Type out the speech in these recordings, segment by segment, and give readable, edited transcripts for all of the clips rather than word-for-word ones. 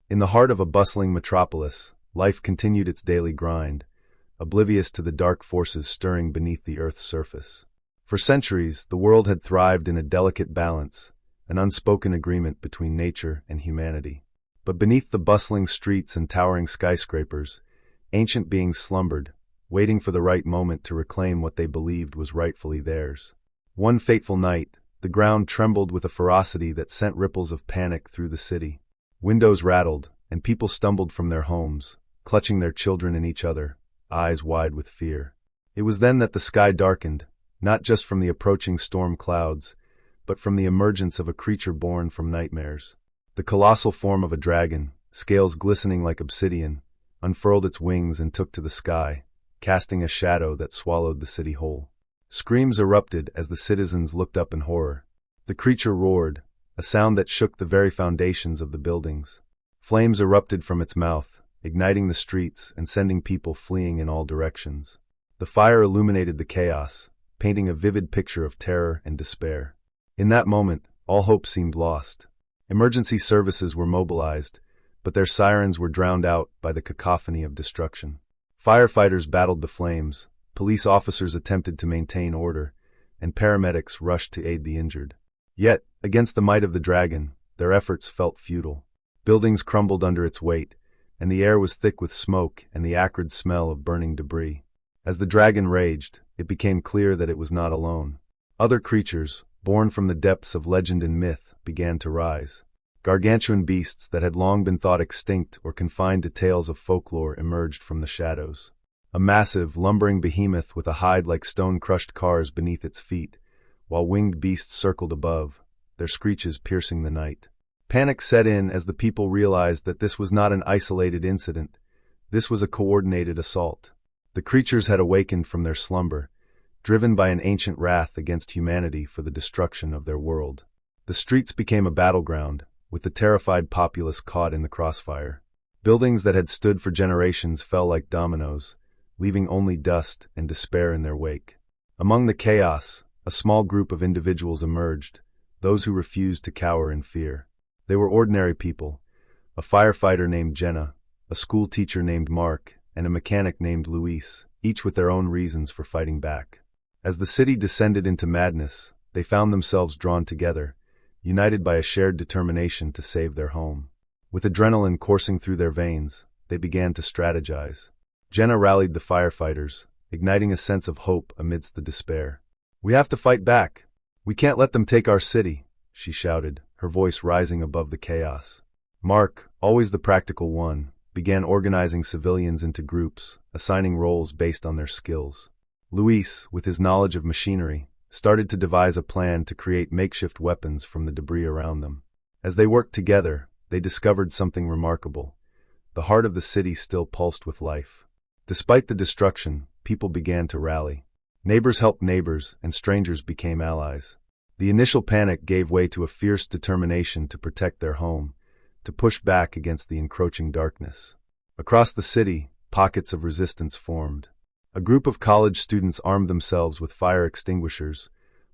In the heart of a bustling metropolis, life continued its daily grind, oblivious to the dark forces stirring beneath the Earth's surface. For centuries, the world had thrived in a delicate balance, an unspoken agreement between nature and humanity. But beneath the bustling streets and towering skyscrapers, ancient beings slumbered, waiting for the right moment to reclaim what they believed was rightfully theirs. One fateful night, the ground trembled with a ferocity that sent ripples of panic through the city. Windows rattled, and people stumbled from their homes, clutching their children and each other, eyes wide with fear. It was then that the sky darkened, not just from the approaching storm clouds, but from the emergence of a creature born from nightmares. The colossal form of a dragon, scales glistening like obsidian, unfurled its wings and took to the sky, casting a shadow that swallowed the city whole. Screams erupted as the citizens looked up in horror. The creature roared, a sound that shook the very foundations of the buildings. Flames erupted from its mouth, igniting the streets and sending people fleeing in all directions. The fire illuminated the chaos, painting a vivid picture of terror and despair. In that moment, all hope seemed lost. Emergency services were mobilized, but their sirens were drowned out by the cacophony of destruction. Firefighters battled the flames, police officers attempted to maintain order, and paramedics rushed to aid the injured. Yet, against the might of the dragon, their efforts felt futile. Buildings crumbled under its weight, and the air was thick with smoke and the acrid smell of burning debris. As the dragon raged, it became clear that it was not alone. Other creatures, born from the depths of legend and myth, began to rise. Gargantuan beasts that had long been thought extinct or confined to tales of folklore emerged from the shadows. A massive, lumbering behemoth with a hide like stone-crushed cars beneath its feet, while winged beasts circled above, their screeches piercing the night. Panic set in as the people realized that this was not an isolated incident. This was a coordinated assault. The creatures had awakened from their slumber, driven by an ancient wrath against humanity for the destruction of their world. The streets became a battleground, with the terrified populace caught in the crossfire. Buildings that had stood for generations fell like dominoes, leaving only dust and despair in their wake. Among the chaos, a small group of individuals emerged, those who refused to cower in fear. They were ordinary people, a firefighter named Jenna, a school teacher named Mark, and a mechanic named Luis, each with their own reasons for fighting back. As the city descended into madness, they found themselves drawn together, united by a shared determination to save their home. With adrenaline coursing through their veins, they began to strategize. Jenna rallied the firefighters, igniting a sense of hope amidst the despair. "We have to fight back. We can't let them take our city," she shouted, her voice rising above the chaos. Mark, always the practical one, began organizing civilians into groups, assigning roles based on their skills. Luis, with his knowledge of machinery, started to devise a plan to create makeshift weapons from the debris around them. As they worked together, they discovered something remarkable. The heart of the city still pulsed with life. Despite the destruction, people began to rally. Neighbors helped neighbors, and strangers became allies. The initial panic gave way to a fierce determination to protect their home, to push back against the encroaching darkness. Across the city, pockets of resistance formed. A group of college students armed themselves with fire extinguishers,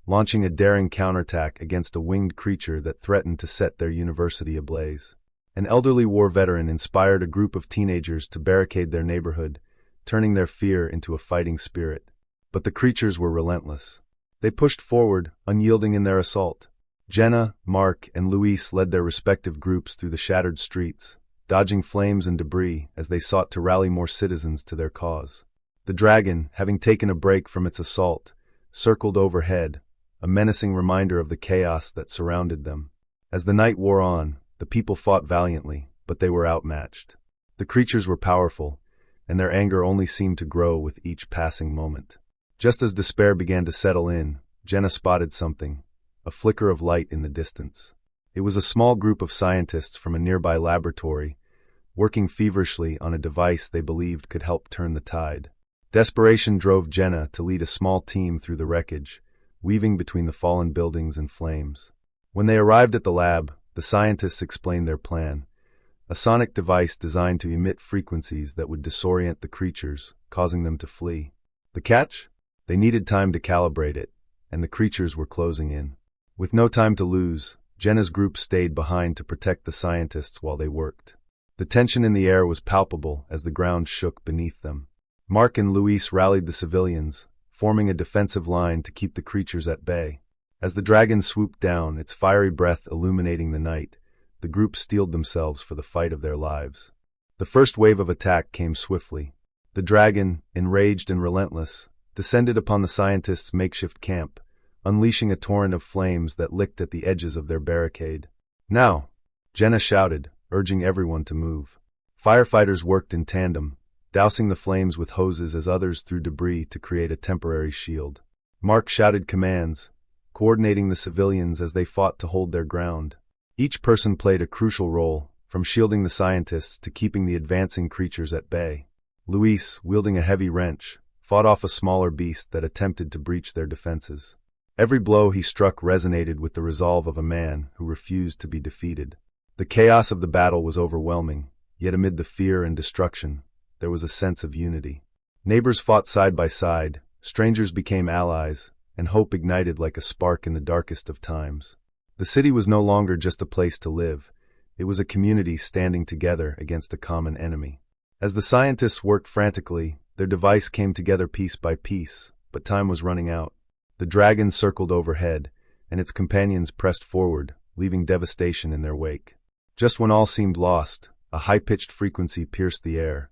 launching a daring counterattack against a winged creature that threatened to set their university ablaze. An elderly war veteran inspired a group of teenagers to barricade their neighborhood, turning their fear into a fighting spirit. But the creatures were relentless. They pushed forward, unyielding in their assault. Jenna, Mark, and Luis led their respective groups through the shattered streets, dodging flames and debris as they sought to rally more citizens to their cause. The dragon, having taken a break from its assault, circled overhead, a menacing reminder of the chaos that surrounded them. As the night wore on, the people fought valiantly, but they were outmatched. The creatures were powerful, and their anger only seemed to grow with each passing moment. Just as despair began to settle in, Jenna spotted something, a flicker of light in the distance. It was a small group of scientists from a nearby laboratory, working feverishly on a device they believed could help turn the tide. Desperation drove Jenna to lead a small team through the wreckage, weaving between the fallen buildings and flames. When they arrived at the lab, the scientists explained their plan, a sonic device designed to emit frequencies that would disorient the creatures, causing them to flee. The catch? They needed time to calibrate it, and the creatures were closing in. With no time to lose, Jenna's group stayed behind to protect the scientists while they worked. The tension in the air was palpable as the ground shook beneath them. Mark and Luis rallied the civilians, forming a defensive line to keep the creatures at bay. As the dragon swooped down, its fiery breath illuminating the night, the group steeled themselves for the fight of their lives. The first wave of attack came swiftly. The dragon, enraged and relentless, descended upon the scientists' makeshift camp, unleashing a torrent of flames that licked at the edges of their barricade. "Now!" Jenna shouted, urging everyone to move. Firefighters worked in tandem, dousing the flames with hoses as others threw debris to create a temporary shield. Mark shouted commands, coordinating the civilians as they fought to hold their ground. Each person played a crucial role, from shielding the scientists to keeping the advancing creatures at bay. Luis, wielding a heavy wrench, fought off a smaller beast that attempted to breach their defenses. Every blow he struck resonated with the resolve of a man who refused to be defeated. The chaos of the battle was overwhelming, yet amid the fear and destruction, there was a sense of unity. Neighbors fought side by side, strangers became allies, and hope ignited like a spark in the darkest of times. The city was no longer just a place to live, it was a community standing together against a common enemy. As the scientists worked frantically, their device came together piece by piece, but time was running out. The dragon circled overhead, and its companions pressed forward, leaving devastation in their wake. Just when all seemed lost, a high-pitched frequency pierced the air,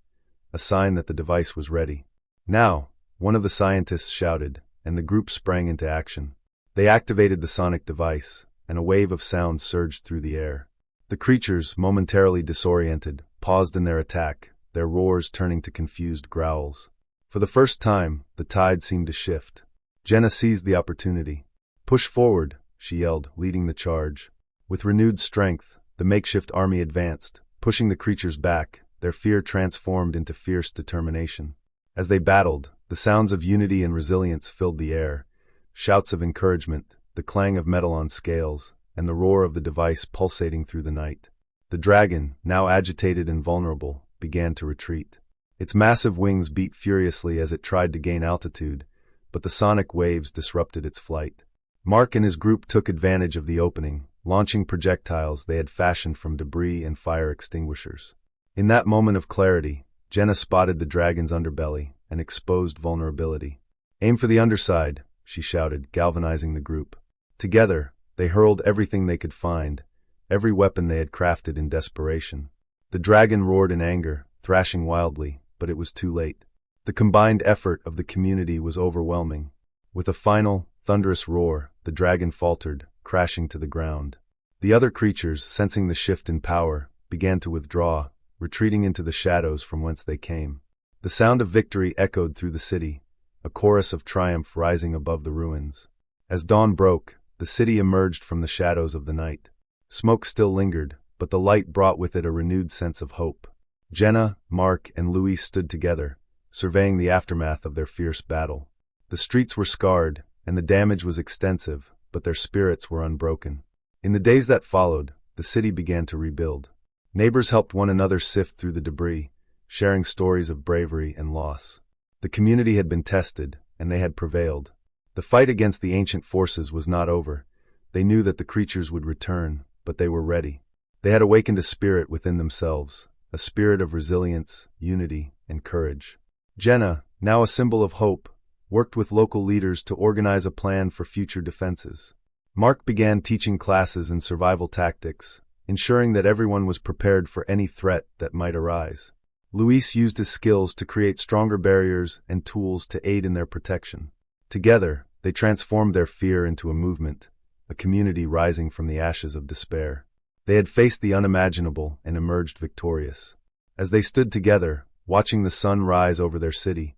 a sign that the device was ready. "Now!" one of the scientists shouted, and the group sprang into action. They activated the sonic device, and a wave of sound surged through the air. The creatures, momentarily disoriented, paused in their attack, their roars turning to confused growls. For the first time, the tide seemed to shift. Jenna seized the opportunity. "Push forward," she yelled, leading the charge. With renewed strength, the makeshift army advanced, pushing the creatures back, their fear transformed into fierce determination. As they battled, the sounds of unity and resilience filled the air, shouts of encouragement, the clang of metal on scales, and the roar of the device pulsating through the night. The dragon, now agitated and vulnerable, began to retreat. Its massive wings beat furiously as it tried to gain altitude, but the sonic waves disrupted its flight. Mark and his group took advantage of the opening, launching projectiles they had fashioned from debris and fire extinguishers. In that moment of clarity, Jenna spotted the dragon's underbelly, an exposed vulnerability. "Aim for the underside," she shouted, galvanizing the group. Together, they hurled everything they could find, every weapon they had crafted in desperation. The dragon roared in anger, thrashing wildly, but it was too late. The combined effort of the community was overwhelming. With a final, thunderous roar, the dragon faltered, crashing to the ground. The other creatures, sensing the shift in power, began to withdraw, retreating into the shadows from whence they came. The sound of victory echoed through the city, a chorus of triumph rising above the ruins. As dawn broke, the city emerged from the shadows of the night. Smoke still lingered, but the light brought with it a renewed sense of hope. Jenna, Mark, and Luis stood together, surveying the aftermath of their fierce battle. The streets were scarred, and the damage was extensive, but their spirits were unbroken. In the days that followed, the city began to rebuild. Neighbors helped one another sift through the debris, sharing stories of bravery and loss. The community had been tested, and they had prevailed. The fight against the ancient forces was not over. They knew that the creatures would return, but they were ready. They had awakened a spirit within themselves, a spirit of resilience, unity, and courage. Jenna, now a symbol of hope, worked with local leaders to organize a plan for future defenses. Mark began teaching classes in survival tactics, ensuring that everyone was prepared for any threat that might arise. Luis used his skills to create stronger barriers and tools to aid in their protection. Together, they transformed their fear into a movement, a community rising from the ashes of despair. They had faced the unimaginable and emerged victorious. As they stood together, watching the sun rise over their city,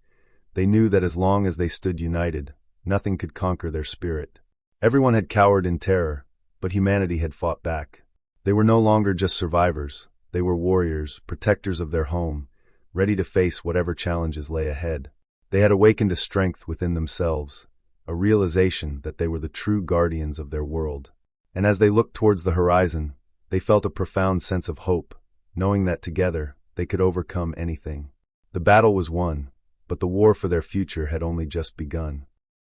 they knew that as long as they stood united, nothing could conquer their spirit. Everyone had cowered in terror, but humanity had fought back. They were no longer just survivors, they were warriors, protectors of their home, ready to face whatever challenges lay ahead. They had awakened a strength within themselves, a realization that they were the true guardians of their world. And as they looked towards the horizon, they felt a profound sense of hope, knowing that together they could overcome anything. The battle was won, but the war for their future had only just begun.